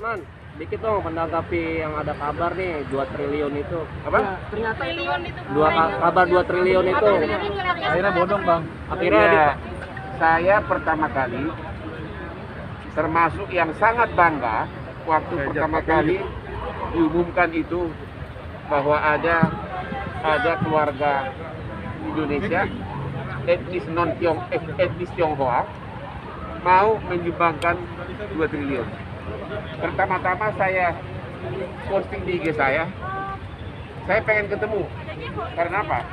Man, dikit dong menanggapi yang ada kabar nih 2 triliun itu. Apa? Ternyata Triliun itu. Kabar 2 triliun itu. Akhirnya bodong, Bang. Akhirnya Iya. Saya pertama kali termasuk yang sangat bangga waktu pertama kali diumumkan itu bahwa ada keluarga Indonesia etnis Tionghoa mau menyumbangkan 2 triliun. Pertama-tama saya posting di IG saya pengen ketemu. Karena apa?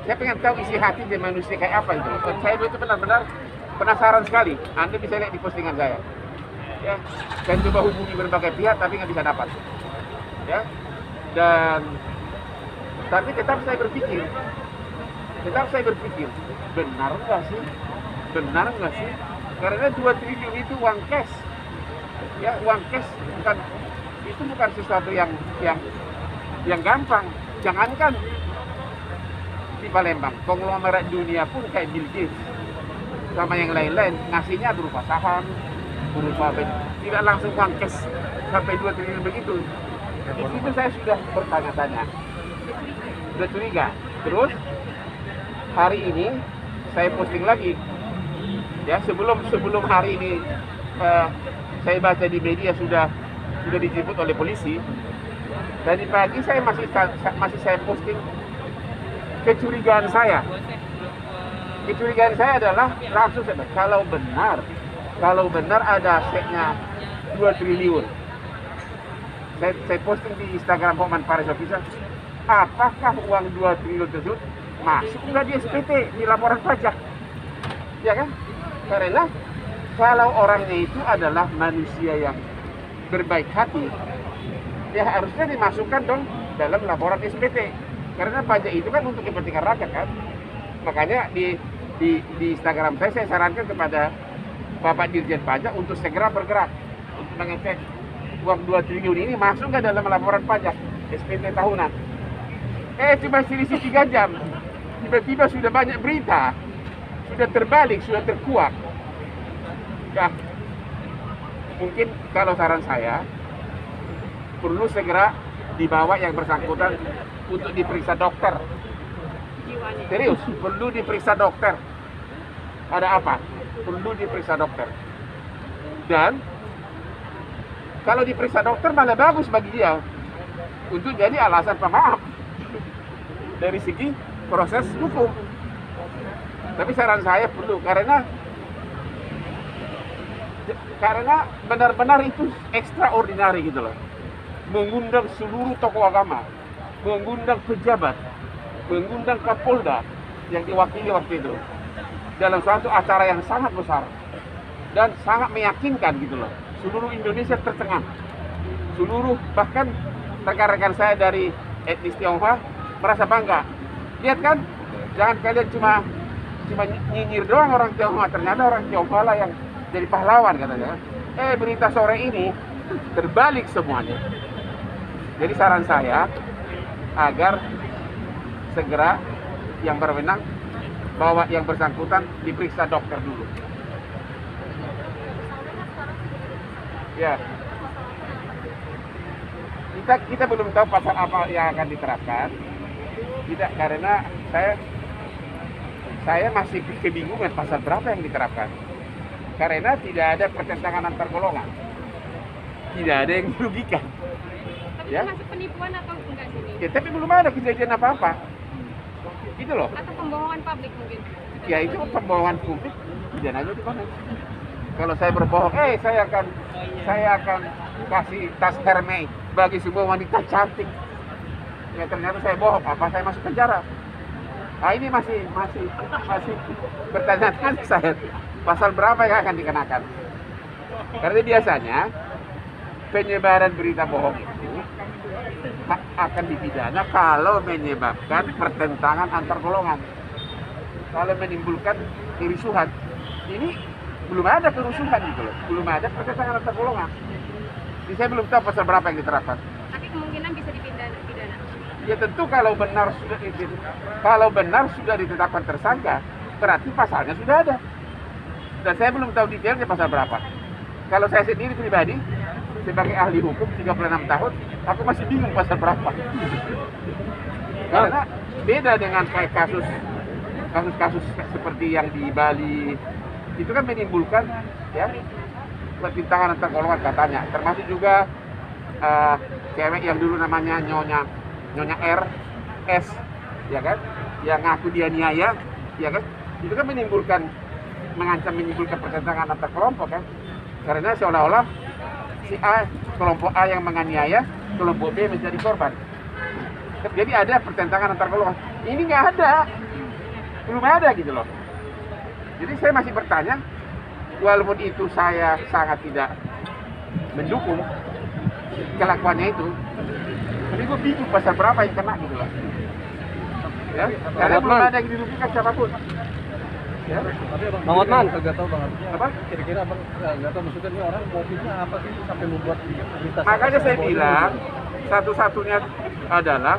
Saya pengen tahu isi hati dia manusia kayak apa itu. Saya itu benar-benar penasaran sekali. Anda bisa lihat di postingan saya. Ya, saya coba hubungi berbagai pihak tapi nggak bisa dapat. Ya, tapi tetap saya berpikir, benar nggak sih? Karena 2 triliun itu uang cash. Ya, uang cash bukan sesuatu yang gampang. Jangankan di Palembang, konglomerat dunia pun kayak Bill Gates sama yang lain-lain ngasihnya berupa saham, tidak langsung uang cash sampai 2 triliun begitu. Di situ saya sudah bertanya-tanya, sudah curiga. Terus hari ini saya posting lagi. Ya, sebelum hari ini saya baca di media sudah dijemput oleh polisi. Tadi pagi saya masih saya posting kecurigaan saya. Kecurigaan saya adalah langsung saja kalau benar ada asetnya 2 triliun. Saya posting di Instagram Hotman Paris Official. Apakah uang 2 triliun tersebut masuk nggak di SPT, di laporan pajak? Ya kan? Karena kalau orangnya itu adalah manusia yang berbaik hati, ya harusnya dimasukkan dong dalam laporan SPT. Karena pajak itu kan untuk kepentingan rakyat kan. Makanya di Instagram saya sarankan kepada Bapak Dirjen Pajak untuk segera bergerak untuk mengecek uang 2 triliun ini masuk nggak dalam laporan pajak SPT tahunan. Cuma selisih 3 jam, tiba-tiba sudah banyak berita, sudah terbalik, sudah terkuak. Ya, mungkin kalau saran saya perlu segera dibawa yang bersangkutan untuk diperiksa dokter. Serius, perlu diperiksa dokter. Ada apa? Perlu diperiksa dokter. Dan kalau diperiksa dokter malah bagus bagi dia untuk jadi alasan pemaaf dari segi proses hukum. Tapi saran saya perlu karena benar-benar itu extraordinary gitu loh. Mengundang seluruh tokoh agama, mengundang pejabat, mengundang Kapolda yang diwakili waktu itu dalam suatu acara yang sangat besar dan sangat meyakinkan gitu loh. Seluruh Indonesia tercengang. Bahkan rekan-rekan saya dari etnis Tionghoa merasa bangga. Lihat kan, jangan kalian cuma nyinyir doang orang Tionghoa, ternyata orang Tionghoa lah yang jadi pahlawan katanya. Berita sore ini terbalik semuanya. Jadi saran saya agar segera yang berwenang bawa yang bersangkutan diperiksa dokter dulu. Ya. Kita belum tahu pasal apa yang akan diterapkan. Tidak, karena saya masih kebingungan pasal berapa yang diterapkan. Karena tidak ada pertentangan antar golongan. Tidak ada yang merugikan. Tapi Ya. termasuk penipuan atau enggak sini? Ya, tapi belum ada kejadian apa-apa. Gitu loh. Atau pembohongan publik mungkin? Ya itu pembohongan publik, pidananya di mana? Kalau saya berbohong, saya akan kasih tas Hermes bagi sebuah wanita cantik. Ya ternyata saya bohong, apa saya masuk penjara? Nah ini masih bertanya-tanya saya pasal berapa yang akan dikenakan? Karena biasanya penyebaran berita bohong itu akan dipidana kalau menyebabkan pertentangan antar golongan, kalau menimbulkan kerusuhan. Ini belum ada kerusuhan gitu loh, belum ada pertentangan antar golongan. Jadi saya belum tahu pasal berapa yang diterapkan. Tapi kemungkinan bisa dipidana. Ya tentu kalau benar sudah ditetapkan tersangka, berarti pasalnya sudah ada. Dan saya belum tahu detailnya pasal berapa. Kalau saya sendiri pribadi, sebagai ahli hukum 36 tahun, aku masih bingung pasal berapa. Karena beda dengan kayak kasus-kasus seperti yang di Bali, itu kan menimbulkan ya pertentangan antar golongan katanya, termasuk juga cewek yang dulu namanya Nyonya R S, ya kan, yang ngaku dia niaya, ya kan, itu kan menimbulkan pertentangan antar kelompok kan, karena seolah-olah si A, kelompok A yang menganiaya, kelompok B menjadi korban. Jadi ada pertentangan antar golongan. Ini nggak ada, belum ada gitu loh. Jadi saya masih bertanya, walaupun itu saya sangat tidak mendukung kelakuannya itu, tapi gue bingung pasal berapa yang kena gitu loh. Ya, karena belum ada yang dirugikan siapapun. Ya. Tapi Bang Hotman, nggak tahu Bang. Apa? Kira-kira Abang nggak tahu maksudnya ini orang motifnya apa sih sampai membuat lintas. Makanya saya bilang satu-satunya adalah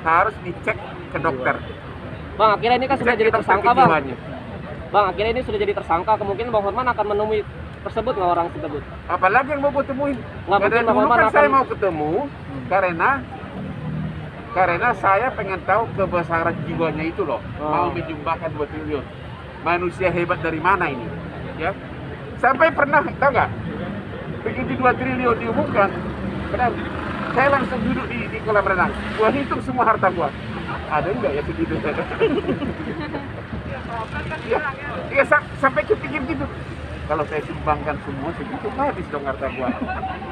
harus dicek ke dokter. Bang, akhirnya ini kan sudah Cek jadi ke dokter tersangka, Bang. kejiwaannya. Bang, akhirnya ini sudah jadi tersangka. Kemungkinan Bang Hotman akan menemui tersebut nggak orang tersebut? Apalagi yang mau gue temuin. Nggak Dari mungkin Bang dulu Hotman kan saya akan- mau ketemu karena saya pengen tahu kebesaran jiwanya itu loh. Mau menyumbangkan 2 triliun. Manusia hebat dari mana ini? Ya. Sampai pernah, tahu nggak? Begitu 2 triliun diumumkan, benar. Saya langsung duduk di kolam renang. Gua hitung semua harta gua. Ada nggak ya segitu? ya sampai kepikir gitu. Kalau saya sumbangkan semua segitu, habis dong harta gua.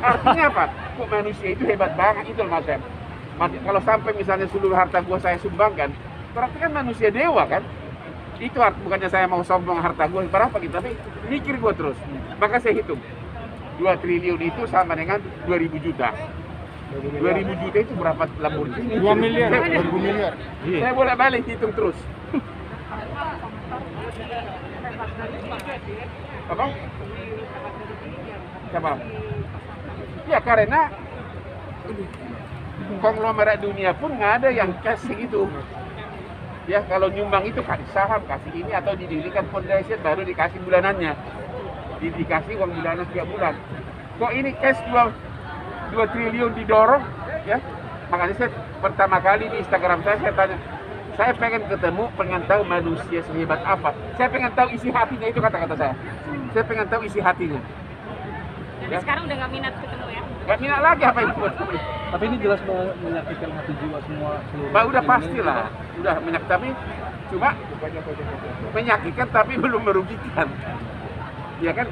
Artinya apa? Kok manusia itu hebat banget itu loh Mas Em. Kalau sampai misalnya seluruh harta gua saya sumbangkan, berarti kan manusia dewa kan? Itu bukannya saya mau sombong harta gua berapa gitu, tapi mikir gua terus. Maka saya hitung. 2 triliun itu sama dengan 2.000 juta. 2.000 juta itu berapa Lamborghini? 2 miliar, Saya- 2.000 miliar. Saya bolak-balik hitung terus. Apa? Siapa? Ya karena konglomerat dunia pun nggak ada yang cash gitu. Ya kalau nyumbang itu kasih saham, kasih ini atau didirikan foundation baru dikasih bulanannya. Dikasih uang bulanan setiap bulan. Kok ini cash 2 triliun didorong ya? Makanya saya pertama kali di Instagram saya tanya, saya pengen ketemu, pengen tahu manusia sehebat apa. Saya pengen tahu isi hatinya, itu kata-kata saya. Saya pengen tahu isi hatinya. Jadi Ya. sekarang udah nggak minat ketemu ya? Gak minat lagi apa yang buat kamu. Tapi ini jelas menyakitkan hati jiwa semua seluruh. Bah, udah Indonesia. pastilah, udah menyakitkan, tapi cuma menyakitkan tapi belum merugikan. Ya kan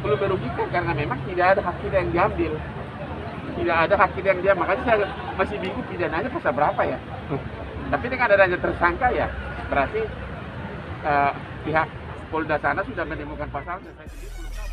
belum merugikan karena memang tidak ada hak kita yang diambil. Tidak ada hak kita yang dia, makanya saya masih bingung pidananya pasal berapa ya. Tapi dengan adanya tersangka ya berarti pihak Polda sana sudah menemukan pasalnya. Saya sendiri belum tahu.